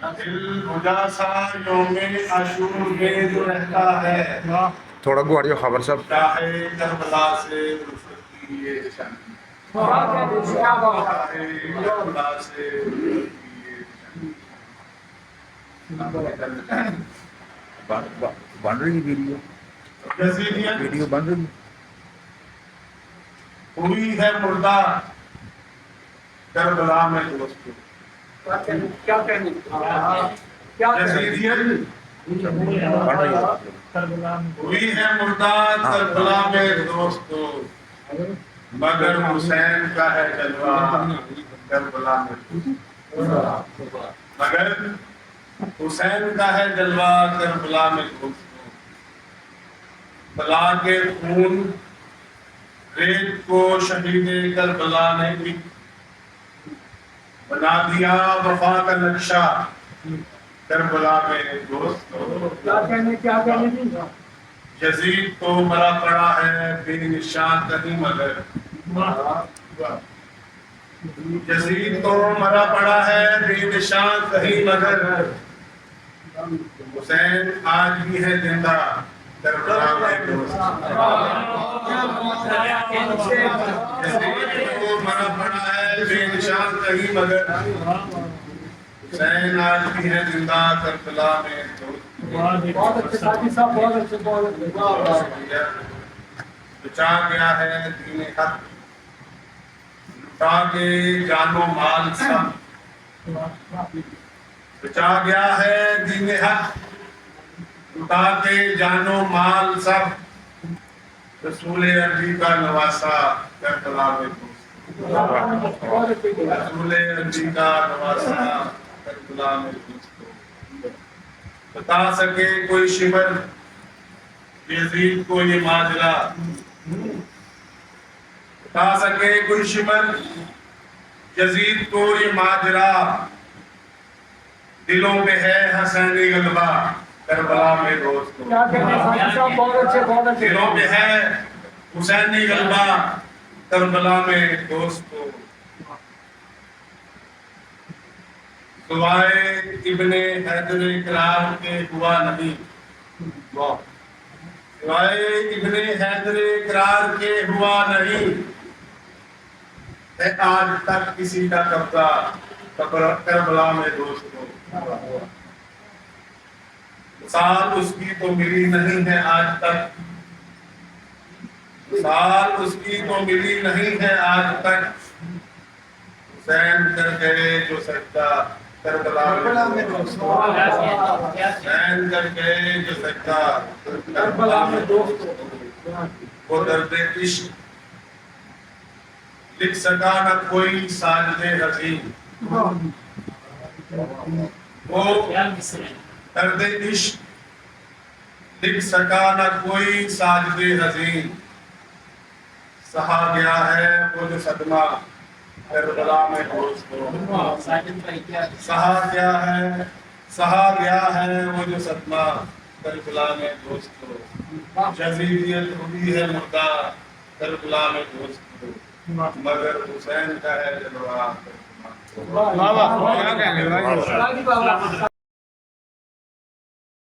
دل مجاسا یوم عاشور میں جو رہتا ہے، تھوڑا گواڑی خبر صاحب چاہے کربلا سے رخصت کی یہ نشانی، چاہے کربلا سے رخصت کی یہ نشانی۔ بن رہی ویڈیو یزیدیت بن رہی ہوئی ہے مردہ کربلا میں دوستو، یزیدیت ہوئی ہے مردہ کربلا میں دوستو، مگر حسین کا ہے جلوہ کربلا میں، مگر حسین کا ہے جلوہ کربلا میں دوستو، بلا کے خون ریت کو شہید کربلا نے بھی بنا دیا وفا کا نقشہ کربلا میں دوستو، یزید تو مرا پڑا ہے بے نشان کہیں مگر، یزید تو مرا پڑا ہے بے نشان کہیں مگر، حسین آج بھی ہے زندہ کربلا میں دوستو، یزید تو مرا پڑا ہے بے نشان کہیں مگر، حسین آج بھی ہے زندہ کربلا میں بچا گیا ہے دین حق، لٹا کے جان و مال سب، بچا گیا ہے دین حق، لٹا کے جان و مال سب، رسول عربی کا نواسا کربلا میں رسول عربی کا نواسا کربلا میں دوستو، بتا سکے کوئی شمر یزید کو یہ ماجرا، بتا سکے کوئی شمر یزید کو یہ ماجرا، دلوں میں ہے حسینی غلبہ کربلا میں دوستو، دلوں میں ہے حسینی غلبہ کربلا میں دوستو، سوائے ابن حیدر اقرار کے ہوا نہیں، سوائے ابن حیدر اقرار کے ہوا نہیں، ہے آج تک کسی کا قبضہ کربلا میں دوستو، مثال اس کی تو ملی نہیں ہے آج تک، مثال اس کی تو ملی نہیں ہے آج تک، حسین کر گئے جو سجدہ کربلا میں دوستو، حسین کر گئے جو سجدہ کربلا میں دوستو، وہ درد عشق لکھ سکا نہ کوئی ساجد حزین، وہ درد عشق لکھ سکا نہ کوئی ساجد حزین، سہا گیا ہے وہ جو صدمہ کربلا میں دوستو، سہا گیا ہے وہ جو صدمہ کربلا میں دوستو، یزیدیت ہوئی ہے مردہ کربلا میں دوستو، مگر حسین کا ہے جلوہ کربلا میں دوستو۔